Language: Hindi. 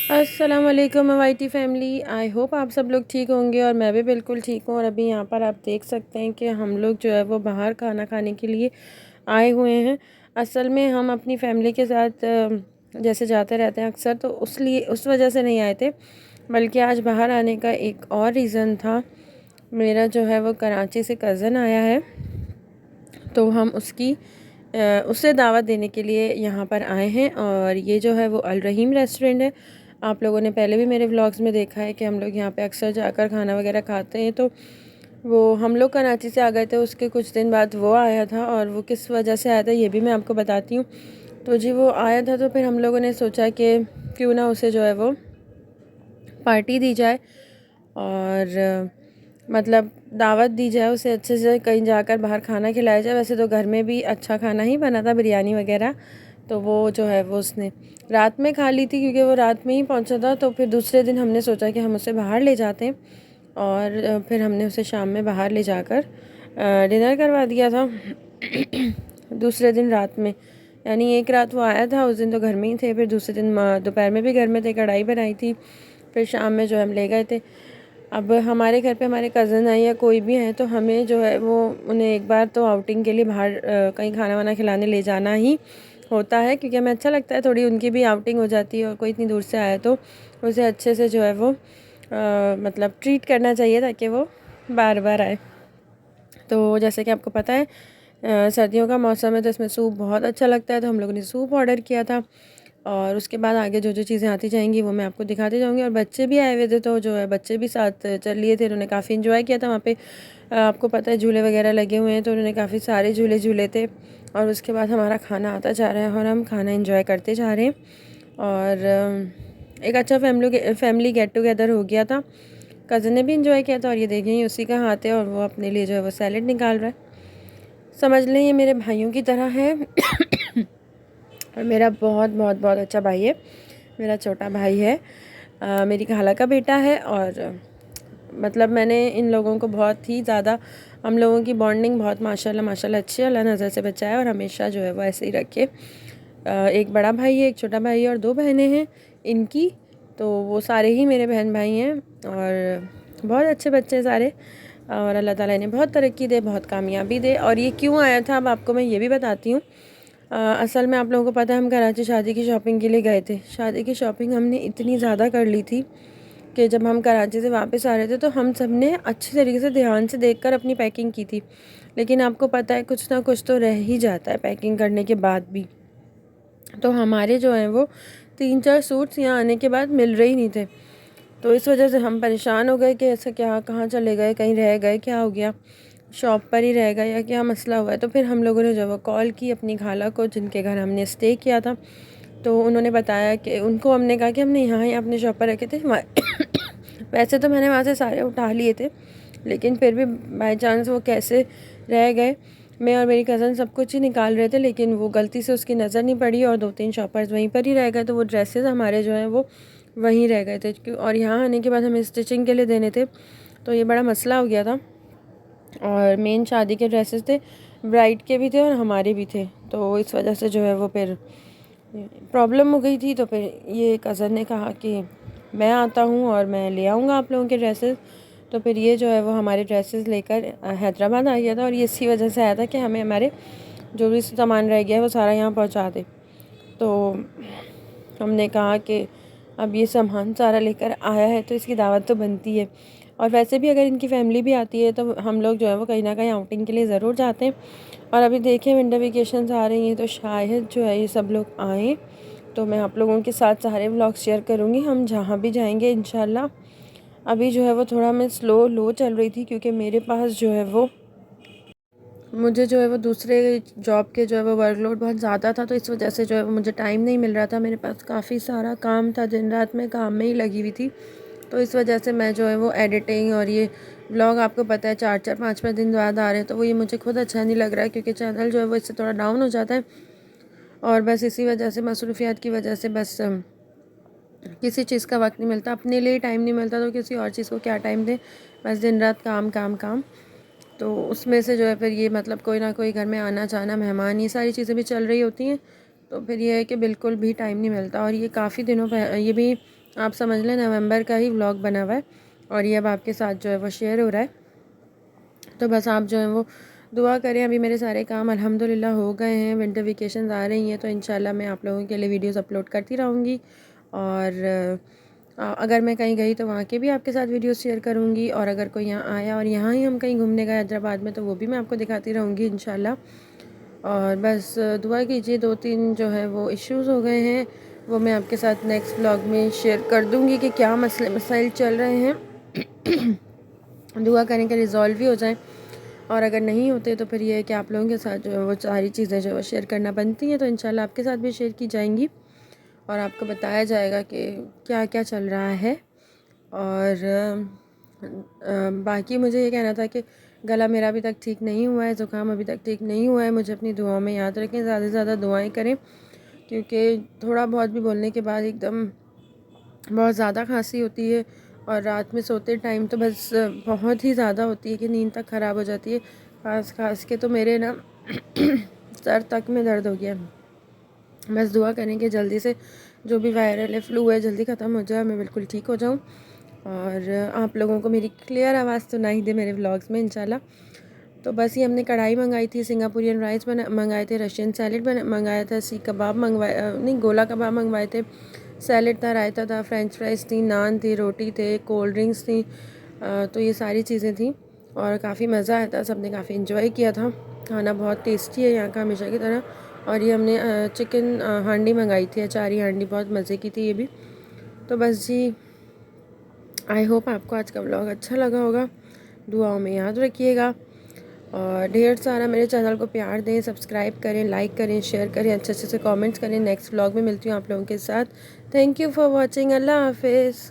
अस्सलाम वालेकुम वाईटी फैमिली। आई होप आप सब लोग ठीक होंगे और मैं भी बिल्कुल ठीक हूँ। और अभी यहाँ पर आप देख सकते हैं कि हम लोग जो है वो बाहर खाना खाने के लिए आए हुए हैं। असल में हम अपनी फैमिली के साथ जैसे जाते रहते हैं अक्सर, तो उस वजह से नहीं आए थे, बल्कि आज बाहर आने का एक और रीज़न था। मेरा जो है वो कराची से कज़न आया है, तो हम उसे दावत देने के लिए यहाँ पर आए हैं। और ये जो है वो अल रहीम रेस्टोरेंट है। आप लोगों ने पहले भी मेरे व्लॉग्स में देखा है कि हम लोग यहाँ पे अक्सर जाकर खाना वगैरह खाते हैं। तो वो हम लोग कराची से आ गए थे, उसके कुछ दिन बाद वो आया था, और वो किस वजह से आया था ये भी मैं आपको बताती हूँ। तो जी वो आया था, तो फिर हम लोगों ने सोचा कि क्यों ना उसे जो है वो पार्टी दी जाए, और मतलब दावत दी जाए उसे, अच्छे से कहीं जाकर बाहर खाना खिलाया जाए। वैसे तो घर में भी अच्छा खाना ही बना था, बिरयानी वगैरह। तो वो जो है वो उसने रात में खा ली थी, क्योंकि वो रात में ही पहुंचा था। तो फिर दूसरे दिन हमने सोचा कि हम उसे बाहर ले जाते हैं, और फिर हमने उसे शाम में बाहर ले जाकर डिनर करवा दिया था। दूसरे दिन रात में, यानी एक रात वो आया था, उस दिन तो घर में ही थे। फिर दूसरे दिन दोपहर में भी घर में थे, कढ़ाई बनाई थी। फिर शाम में जो हम ले गए थे। अब हमारे घर पे हमारे कज़न आए या कोई भी है, तो हमें जो है वो उन्हें एक बार तो आउटिंग के लिए बाहर कहीं खाना वाना खिलाने ले जाना ही होता है, क्योंकि हमें अच्छा लगता है, थोड़ी उनकी भी आउटिंग हो जाती है। और कोई इतनी दूर से आया तो उसे अच्छे से जो है वो मतलब ट्रीट करना चाहिए, ताकि वो बार बार आए। तो जैसे कि आपको पता है सर्दियों का मौसम है, तो इसमें सूप बहुत अच्छा लगता है। तो हम लोगों ने सूप ऑर्डर किया था, और उसके बाद आगे जो जो चीज़ें आती जाएंगी वो मैं आपको दिखाती जाऊंगी। और बच्चे भी आए हुए थे, तो जो है बच्चे भी साथ चल लिए थे। उन्होंने काफ़ी इन्जॉय किया था वहाँ पे। आपको पता है झूले वगैरह लगे हुए हैं, तो उन्होंने काफ़ी सारे झूले झूले थे। और उसके बाद हमारा खाना आता जा रहा है, और हम खाना इन्जॉय करते जा रहे हैं। और एक अच्छा फैमिली गेट टुगेदर हो गया था। कज़न ने भी इन्जॉय किया था। और ये देखें, उसी का हाथ है, और वो अपने लिए जो है वो सैलेड निकाल रहा है। समझ लें ये मेरे भाइयों की तरह है। और मेरा बहुत बहुत बहुत अच्छा भाई है, मेरा छोटा भाई है। मेरी खाला का बेटा है। और मतलब मैंने इन लोगों को बहुत ही ज़्यादा, हम लोगों की बॉन्डिंग बहुत माशाल्लाह माशाल्लाह अच्छी है। अल्लाह नज़र से बचाए और हमेशा जो है वो ऐसे ही रखे। एक बड़ा भाई है, एक छोटा भाई है, और दो बहनें हैं इनकी। तो वो सारे ही मेरे बहन भाई हैं, और बहुत अच्छे बच्चे हैं सारे। और अल्लाह ताला इन्हें बहुत तरक्की दे, बहुत कामयाबी दे। और ये क्यों आया था अब आपको मैं ये भी बताती हूँ। असल में आप लोगों को पता है, हम कराची शादी की शॉपिंग के लिए गए थे। शादी की शॉपिंग हमने इतनी ज़्यादा कर ली थी कि जब हम कराची से वापस आ रहे थे, तो हम सब ने अच्छे तरीके से ध्यान से देखकर अपनी पैकिंग की थी। लेकिन आपको पता है कुछ ना कुछ तो रह ही जाता है पैकिंग करने के बाद भी। तो हमारे जो हैं वो 3-4 सूट्स यहाँ आने के बाद मिल रहे ही नहीं थे। तो इस वजह से हम परेशान हो गए कि ऐसा क्या, कहाँ चले गए, कहीं रह गए, क्या हो गया, शॉप पर ही रह गए या क्या मसला हुआ है। तो फिर हम लोगों ने जो वो कॉल की अपनी खाला को, जिनके घर हमने स्टे किया था। तो उन्होंने बताया कि उनको हमने कहा कि हमने यहाँ ही अपने शॉप पर रखे थे। वैसे तो मैंने वहाँ से सारे उठा लिए थे, लेकिन फिर भी बाई चांस वो कैसे रह गए। मैं और मेरी कज़न सब कुछ ही निकाल रहे थे, लेकिन वो गलती से उसकी नज़र नहीं पड़ी, और 2-3 शॉपर्स वहीं पर ही रह गए। तो वो ड्रेसेस हमारे जो हैं वो वहीं रह गए थे, और यहाँ आने के बाद हमें स्टिचिंग के लिए देने थे। तो ये बड़ा मसला हो गया था। और मेन शादी के ड्रेसेस थे, ब्राइड के भी थे और हमारे भी थे। तो इस वजह से जो है वो फिर प्रॉब्लम हो गई थी। तो फिर ये कज़न ने कहा कि मैं आता हूँ और मैं ले आऊँगा आप लोगों के ड्रेसेस। तो फिर ये जो है वो हमारे ड्रेसेस लेकर हैदराबाद आ गया था। और ये इसी वजह से आया था कि हमें हमारे जो भी सामान रह गया है वो सारा यहाँ पहुँचा दे। तो हमने कहा कि अब ये सामान सारा लेकर आया है, तो इसकी दावत तो बनती है। और वैसे भी अगर इनकी फैमिली भी आती है, तो हम लोग जो है वो कहीं ना कहीं आउटिंग के लिए ज़रूर जाते हैं। और अभी देखें विंटर वेकेशंस आ रही हैं, तो शायद जो है ये सब लोग आएँ, तो मैं आप लोगों के साथ सारे व्लॉग शेयर करूँगी, हम जहाँ भी जाएंगे इंशाल्लाह। अभी जो है वो थोड़ा मैं स्लो लो चल रही थी, क्योंकि मेरे पास जो है वो मुझे जो है वो दूसरे जॉब के जो है वो वर्कलोड बहुत ज़्यादा था। तो इस वजह से जो है वो मुझे टाइम नहीं मिल रहा था। मेरे पास काफ़ी सारा काम था, दिन रात में काम में ही लगी हुई थी। तो इस वजह से मैं जो है वो एडिटिंग और ये व्लॉग, आपको पता है 4-4 5-5 दिन बाद आ रहे हैं, तो वो ये मुझे खुद अच्छा नहीं लग रहा है, क्योंकि चैनल जो है वो इससे थोड़ा डाउन हो जाता है। और बस इसी वजह से, मसरूफियात की वजह से, बस किसी चीज़ का वक्त नहीं मिलता, अपने लिए टाइम नहीं मिलता, तो किसी और चीज़ को क्या टाइम दें। बस दिन रात काम काम काम। तो उसमें से जो है फिर ये मतलब कोई ना कोई घर में आना जाना, मेहमान, ये सारी चीज़ें भी चल रही होती हैं। तो फिर ये है कि बिल्कुल भी टाइम नहीं मिलता। और ये काफ़ी दिनों पर, ये भी आप समझ लें नवंबर का ही व्लॉग बना हुआ है और ये अब आपके साथ जो है वो शेयर हो रहा है। तो बस आप जो है वो दुआ करें। अभी मेरे सारे काम अल्हम्दुलिल्लाह हो गए हैं। विंटर वेकेशन आ रही हैं तो इंशाल्लाह मैं आप लोगों के लिए वीडियोस अपलोड करती रहूँगी और अगर मैं कहीं गई तो वहाँ के भी आपके साथ वीडियो शेयर करूँगी और अगर कोई यहाँ आया और यहाँ ही हम कहीं घूमने गए हैदराबाद में तो वो भी मैं आपको दिखाती रहूँगी इंशाल्लाह। और बस दुआ कीजिए। 2-3 जो है वो इश्यूज़ हो गए हैं, वो मैं आपके साथ नेक्स्ट व्लॉग में शेयर कर दूँगी कि क्या मसले मसाइल चल रहे हैं। दुआ करें कि रिज़ॉल्व भी हो जाएं और अगर नहीं होते तो फिर ये है कि आप लोगों के साथ जो है वो सारी चीज़ें जो है शेयर करना बनती हैं तो इंशाल्लाह आपके साथ भी शेयर की जाएंगी और आपको बताया जाएगा कि क्या क्या चल रहा है। और बाकी मुझे ये कहना था कि गला मेरा अभी तक ठीक नहीं हुआ है, ज़ुकाम अभी तक ठीक नहीं हुआ है। मुझे अपनी दुआओं में याद रखें, ज़्यादा से ज़्यादा दुआएं करें क्योंकि थोड़ा बहुत भी बोलने के बाद एकदम बहुत ज़्यादा खांसी होती है और रात में सोते टाइम तो बस बहुत ही ज़्यादा होती है कि नींद तक ख़राब हो जाती है। खास खास के तो मेरे ना सर तक में दर्द हो गया। बस दुआ करें कि जल्दी से जो भी वायरल है फ्लू है जल्दी ख़त्म हो जाए, मैं बिल्कुल ठीक हो जाऊँ और आप लोगों को मेरी क्लियर आवाज़ सुनाई दे मेरे व्लॉग्स में इंशाल्लाह। तो बस ये हमने कढ़ाई मंगाई थी, सिंगापुरियन राइस मंगाए थे, रशियन सैलेड मंगाया था, सीख कबाब मंगवाए नहीं गोला कबाब मंगवाए थे, सैलेड था, रायता था, फ्रेंच फ्राइज़ थी, नान थी, रोटी थे, कोल्ड ड्रिंक्स थी। तो ये सारी चीज़ें थी और काफ़ी मज़ा आया था, सबने काफ़ी इन्जॉय किया था। खाना बहुत टेस्टी है यहाँ का हमेशा की तरह। और ये हमने चिकन हांडी मंगाई थी, अचारी हांडी, बहुत मज़े की थी ये भी। तो बस जी, आई होप आपको आज का व्लॉग अच्छा लगा होगा। दुआओं में याद रखिएगा और ढेर सारा मेरे चैनल को प्यार दें, सब्सक्राइब करें, लाइक करें, शेयर करें, अच्छे अच्छे से कमेंट्स करें। नेक्स्ट व्लॉग में मिलती हूँ आप लोगों के साथ। Thank you for watching. अल्लाह हाफिज़।